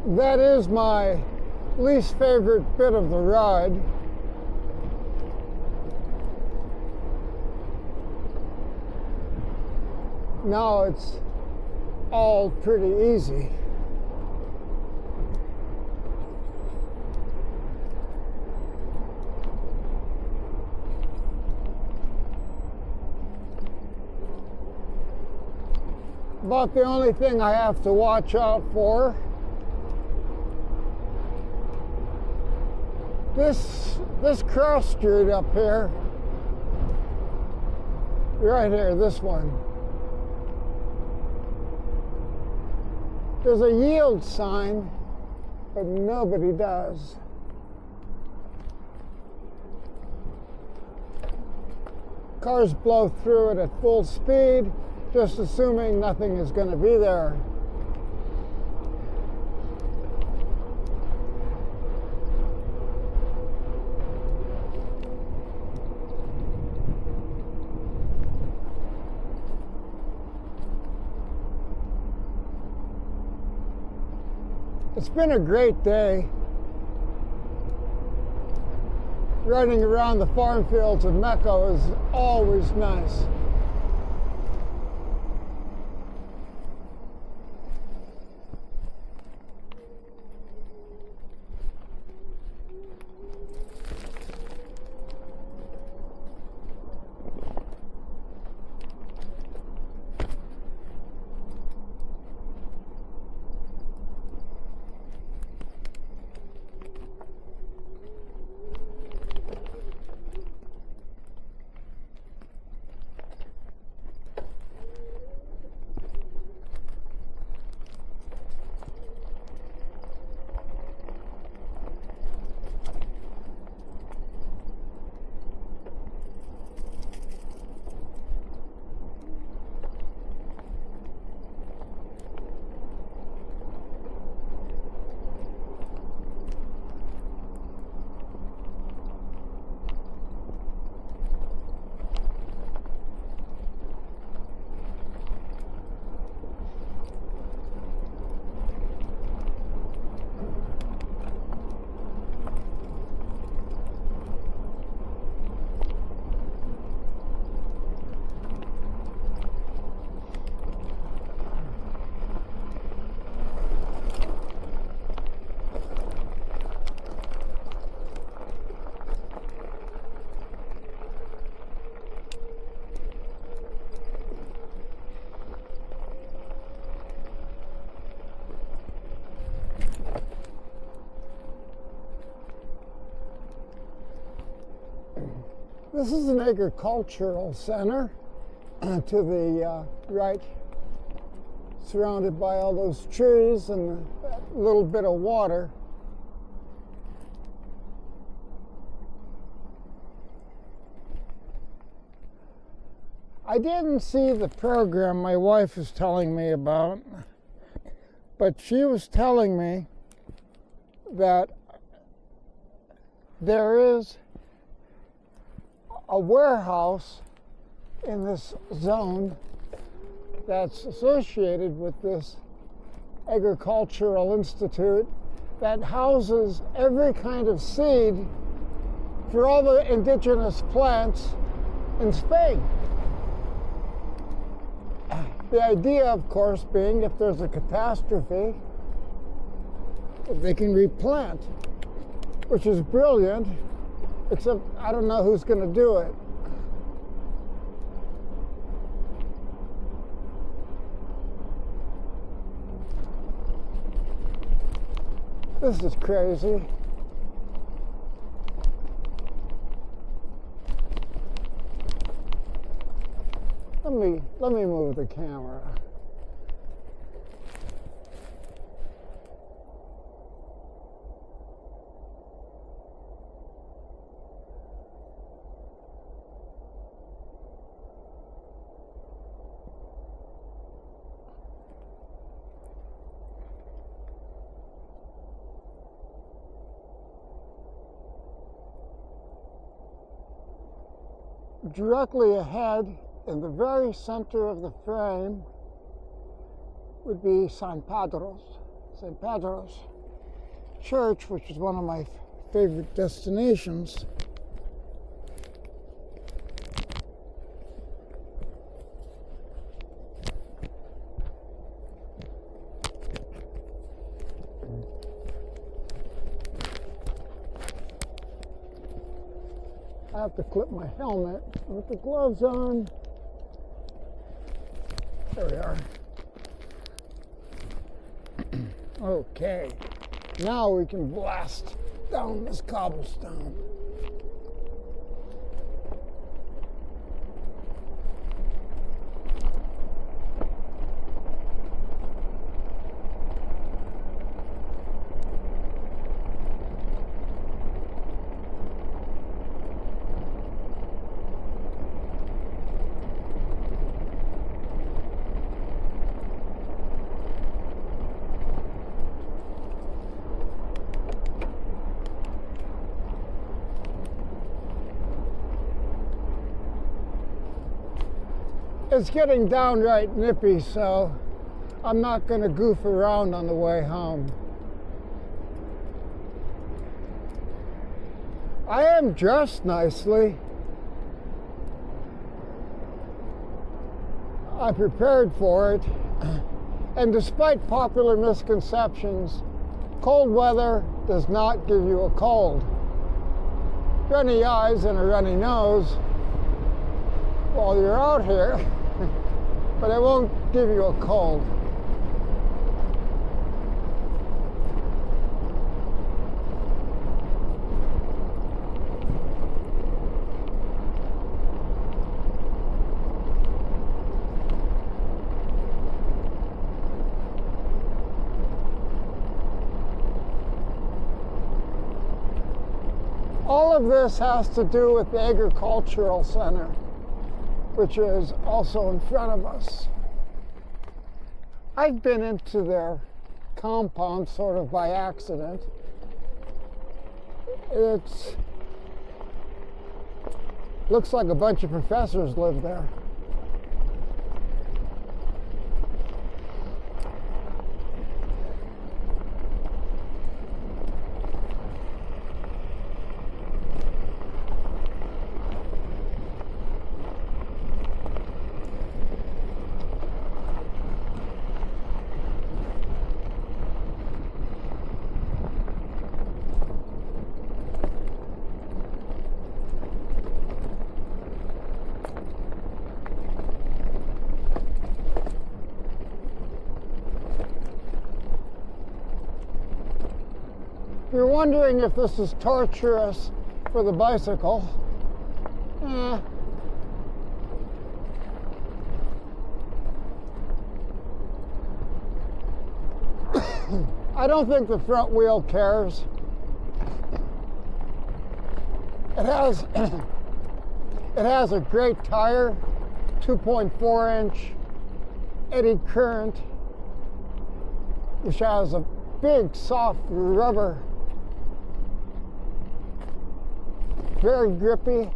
that is my least favorite bit of the ride. Now it's all pretty easy. About the only thing I have to watch out for, this cross street up here, right here, this one. There's a yield sign, but nobody does. Cars blow through it at full speed, just assuming nothing is going to be there. It's been a great day. Riding around the farm fields of Mecca is always nice. This is an agricultural center to the right, surrounded by all those trees and a little bit of water. I didn't see the program my wife was telling me about, but she was telling me that there is a warehouse in this zone that's associated with this agricultural institute that houses every kind of seed for all the indigenous plants in Spain. The idea, of course, being if there's a catastrophe, they can replant, which is brilliant. Except I don't know who's going to do it. This is crazy. Let me move the camera. Directly ahead, in the very center of the frame, would be San Pedro's. church, which is one of my favorite destinations. I have to clip my helmet with the gloves on. There we are. Okay, now we can blast down this cobblestone. It's getting downright nippy, so I'm not going to goof around on the way home. I am dressed nicely. I prepared for it, and despite popular misconceptions, cold weather does not give you a cold. Runny eyes and a runny nose while you're out here, but it won't give you a cold. All of this has to do with the Agricultural Center, which is also in front of us. I've been into their compound sort of by accident. It looks like a bunch of professors live there. You're wondering if this is torturous for the bicycle. I don't think the front wheel cares. It has a great tire, 2.4-inch eddy current, which has a big soft rubber. Very grippy,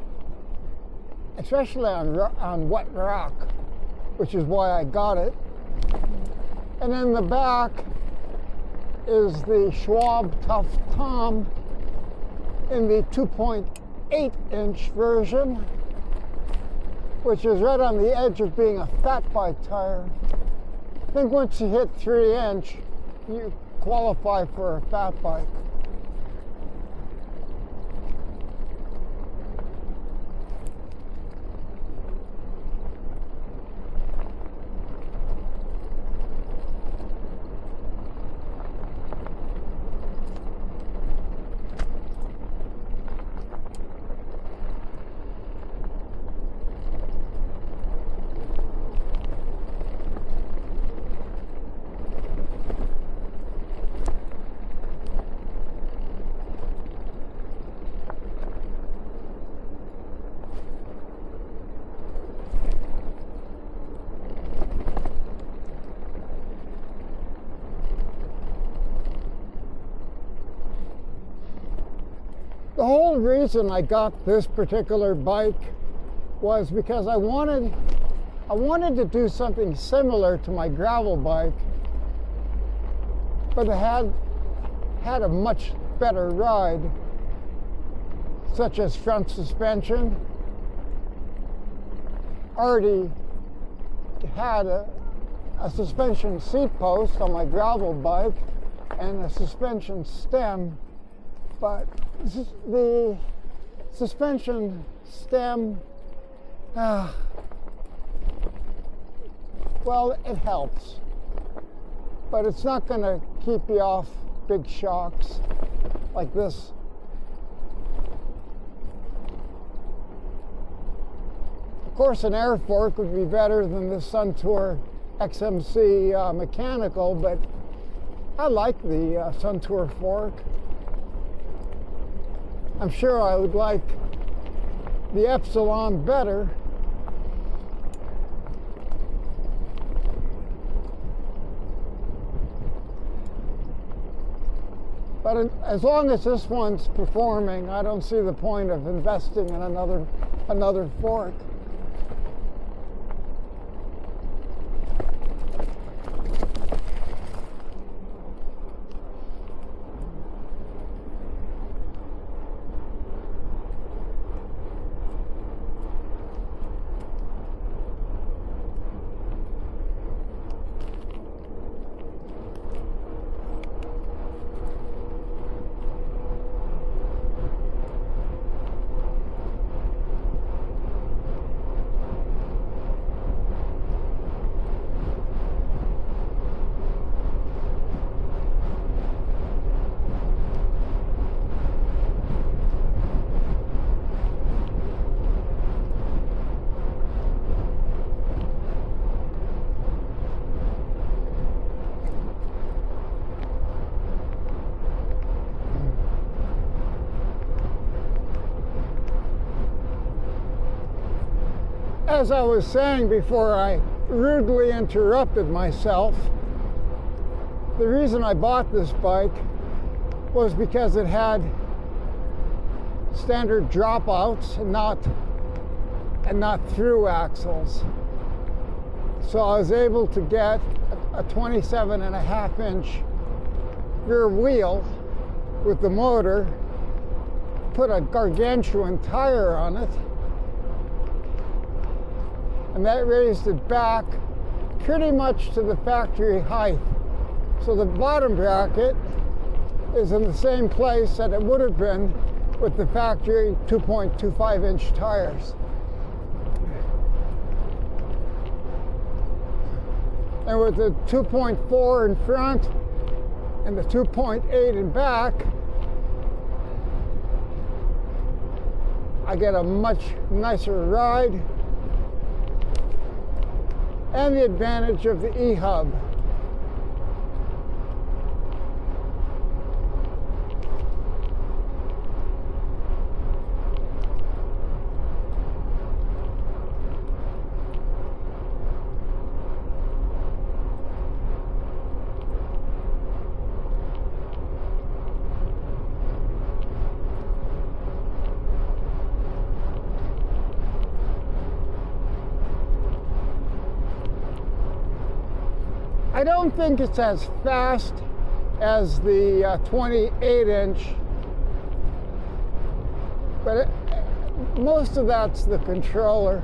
especially on wet rock, which is why I got it. And in the back is the Schwab Tough Tom in the 2.8-inch version, which is right on the edge of being a fat bike tire. I think once you hit 3-inch, you qualify for a fat bike. The whole reason I got this particular bike was because I wanted to do something similar to my gravel bike, but it had had a much better ride, such as front suspension. Already had a suspension seat post on my gravel bike and a suspension stem, but the suspension stem, well, it helps, but it's not going to keep you off big shocks like this. Of course, an air fork would be better than the Suntour XMC mechanical, but I like the Suntour fork. I'm sure I would like the Epsilon better. But as long as this one's performing, I don't see the point of investing in another fork. As I was saying before I rudely interrupted myself, the reason I bought this bike was because it had standard dropouts and not through axles. So I was able to get a 27.5-inch rear wheel with the motor, put a gargantuan tire on it, and that raised it back pretty much to the factory height. So the bottom bracket is in the same place that it would have been with the factory 2.25-inch tires. And with the 2.4 in front and the 2.8 in back, I get a much nicer ride and the advantage of the E-hub. I don't think it's as fast as the 28-inch, but most of that's the controller.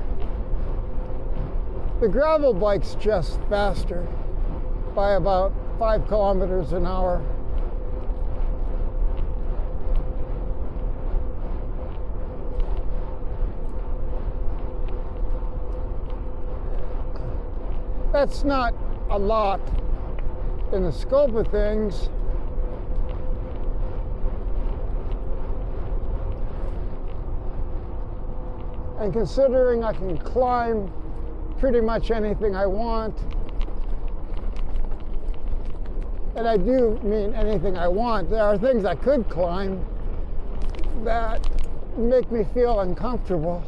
The gravel bike's just faster by about 5 kilometers an hour. That's not a lot in the scope of things, and considering I can climb pretty much anything I want, and I do mean anything I want, there are things I could climb that make me feel uncomfortable.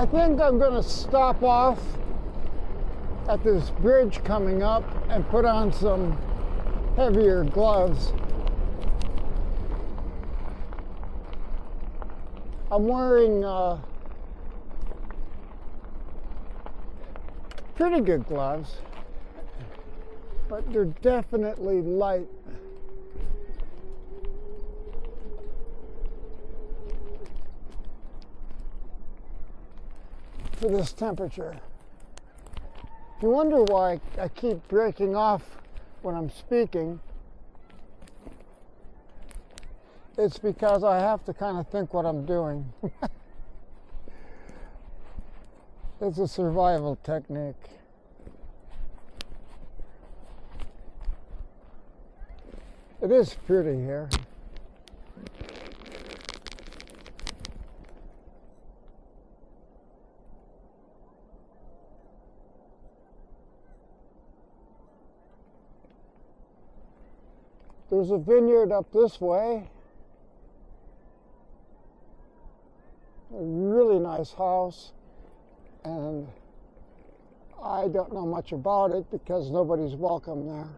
I think I'm going to stop off at this bridge coming up and put on some heavier gloves. I'm wearing pretty good gloves, but they're definitely light. For this temperature. If you wonder why I keep breaking off when I'm speaking, it's because I have to kind of think what I'm doing. It's a survival technique. It is pretty here. There's a vineyard up this way. A really nice house. And I don't know much about it because nobody's welcome there.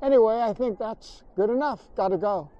Anyway, I think that's good enough. Gotta go.